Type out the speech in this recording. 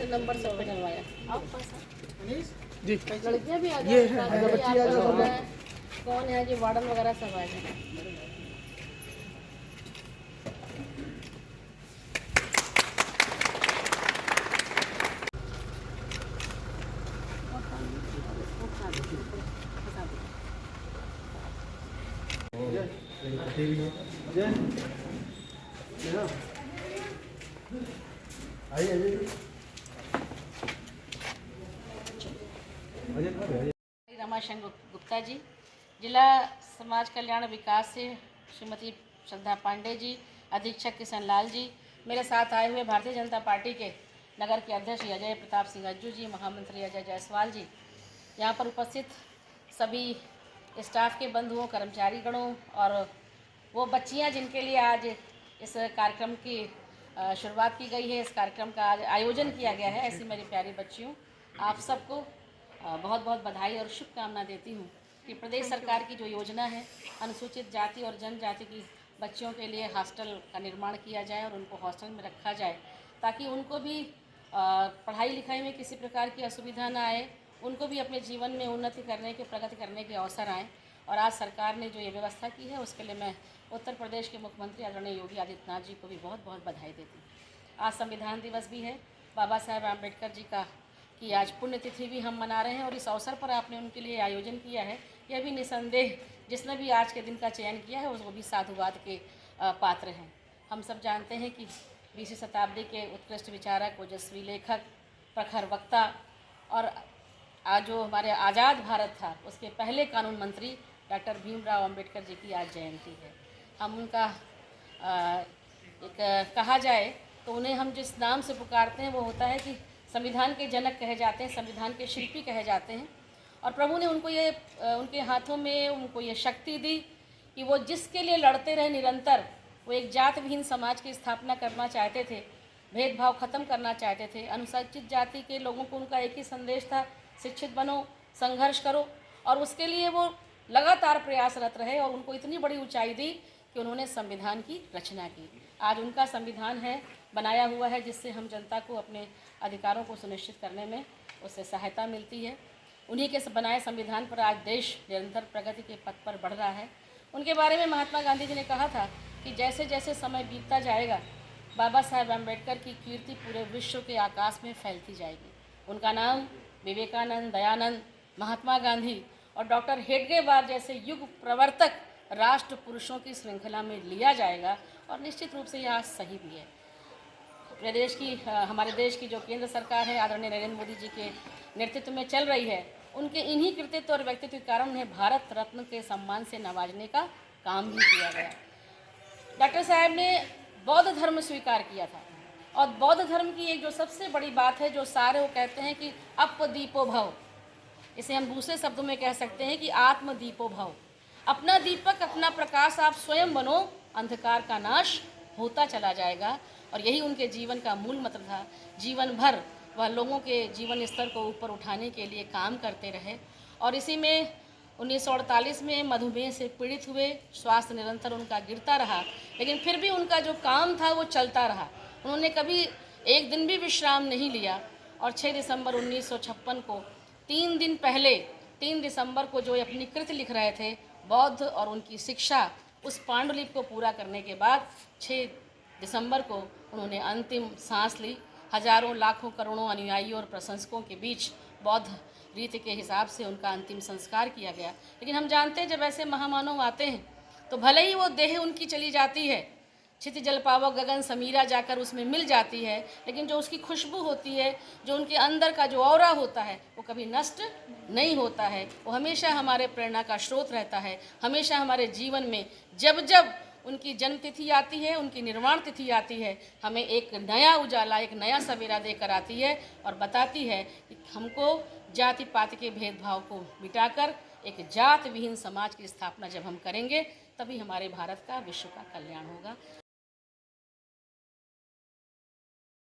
Number से डलवाया आप पास जी लड़कियां भी आ ये जाए। कौन है जी वार्डन वगैरह सब आ जाए। रमाशंकर गुप्ता जी, जिला समाज कल्याण विकास से श्रीमती श्रद्धा पांडे जी, अधीक्षक किशन लाल जी, मेरे साथ आए हुए भारतीय जनता पार्टी के नगर के अध्यक्ष अजय प्रताप सिंह अज्जू जी, महामंत्री अजय जायसवाल जी, यहाँ पर उपस्थित सभी स्टाफ के बंधुओं, कर्मचारी गणों और वो बच्चियाँ जिनके लिए आज इस कार्यक्रम की शुरुआत की गई है, इस कार्यक्रम का आज आयोजन किया गया है, ऐसी मेरी प्यारी बच्चियों, आप सबको बहुत बहुत बधाई और शुभकामना देती हूँ कि प्रदेश सरकार की जो योजना है अनुसूचित जाति और जनजाति की बच्चियों के लिए हॉस्टल का निर्माण किया जाए और उनको हॉस्टल में रखा जाए ताकि उनको भी पढ़ाई लिखाई में किसी प्रकार की असुविधा ना आए, उनको भी अपने जीवन में उन्नति करने के, प्रगति करने के अवसर आएँ। और आज सरकार ने जो ये व्यवस्था की है उसके लिए मैं उत्तर प्रदेश के मुख्यमंत्री आदरणीय योगी आदित्यनाथ जी को भी बहुत बहुत बधाई देती हूँ। आज संविधान दिवस भी है, बाबा साहेब आम्बेडकर जी की आज पुण्यतिथि भी हम मना रहे हैं और इस अवसर पर आपने उनके लिए आयोजन किया है, यह भी निसंदेह जिसने भी आज के दिन का चयन किया है उसको भी साधुवाद के पात्र हैं। हम सब जानते हैं कि 20वीं शताब्दी के उत्कृष्ट विचारक, ओजस्वी लेखक, प्रखर वक्ता और आज जो हमारे आज़ाद भारत था उसके पहले कानून मंत्री डॉक्टर भीमराव अंबेडकर जी की आज जयंती है। हम उनका एक कहा जाए तो उन्हें हम जिस नाम से पुकारते हैं वो होता है कि संविधान के जनक कहे जाते हैं, संविधान के शिल्पी कहे जाते हैं। और प्रभु ने उनको ये उनके हाथों में उनको ये शक्ति दी कि वो जिसके लिए लड़ते रहे निरंतर, वो एक जात विहीन समाज की स्थापना करना चाहते थे, भेदभाव ख़त्म करना चाहते थे। अनुसूचित जाति के लोगों को उनका एक ही संदेश था, शिक्षित बनो, संघर्ष करो, और उसके लिए वो लगातार प्रयासरत रहे और उनको इतनी बड़ी ऊंचाई दी कि उन्होंने संविधान की रचना की। आज उनका संविधान है, बनाया हुआ है, जिससे हम जनता को अपने अधिकारों को सुनिश्चित करने में उससे सहायता मिलती है। उन्हीं के बनाए संविधान पर आज देश निरंतर प्रगति के पथ पर बढ़ रहा है। उनके बारे में महात्मा गांधी जी ने कहा था कि जैसे जैसे समय बीतता जाएगा बाबा साहेब आम्बेडकर की कीर्ति पूरे विश्व के आकाश में फैलती जाएगी। उनका नाम विवेकानंद, दयानंद, महात्मा गांधी और डॉक्टर हेडगेवार जैसे युग प्रवर्तक राष्ट्र पुरुषों की श्रृंखला में लिया जाएगा और निश्चित रूप से यह सही भी है। प्रदेश की हमारे देश की जो केंद्र सरकार है आदरणीय नरेंद्र मोदी जी के नेतृत्व में चल रही है, उनके इन्हीं कृतित्व और व्यक्तित्व के कारण उन्हें भारत रत्न के सम्मान से नवाजने का काम भी किया गया। डॉक्टर साहब ने बौद्ध धर्म स्वीकार किया था और बौद्ध धर्म की एक जो सबसे बड़ी बात है, जो सारे वो कहते हैं कि अपदीपो भव, इसे हम दूसरे शब्दों में कह सकते हैं कि आत्मदीपो भव। अपना दीपक, अपना प्रकाश आप स्वयं बनो, अंधकार का नाश होता चला जाएगा। और यही उनके जीवन का मूल मंत्र था। जीवन भर वह लोगों के जीवन स्तर को ऊपर उठाने के लिए काम करते रहे और इसी में 1948 में मधुमेह से पीड़ित हुए। स्वास्थ्य निरंतर उनका गिरता रहा, लेकिन फिर भी उनका जो काम था वो चलता रहा। उन्होंने कभी एक दिन भी विश्राम नहीं लिया और 6 दिसंबर 1956 को 3 दिन पहले 3 दिसंबर को जो अपनी कृति लिख रहे थे बौद्ध और उनकी शिक्षा, उस पांडुलिपि को पूरा करने के बाद 6 दिसंबर को उन्होंने अंतिम सांस ली। हजारों, लाखों, करोड़ों अनुयायियों और प्रशंसकों के बीच बौद्ध रीति के हिसाब से उनका अंतिम संस्कार किया गया। लेकिन हम जानते हैं जब ऐसे महामानव आते हैं तो भले ही वो देह उनकी चली जाती है, छित जल पावक गगन समीरा जाकर उसमें मिल जाती है, लेकिन जो उसकी खुशबू होती है, जो उनके अंदर का जो ऑरा होता है, वो कभी नष्ट नहीं होता है। वो हमेशा हमारे प्रेरणा का स्रोत रहता है। हमेशा हमारे जीवन में जब जब उनकी जन्म तिथि आती है, उनकी निर्वाण तिथि आती है, हमें एक नया उजाला, एक नया सवेरा देकर आती है और बताती है कि हमको जाति पाति के भेदभाव को मिटाकर एक जात विहीन समाज की स्थापना जब हम करेंगे तभी हमारे भारत का, विश्व का कल्याण होगा।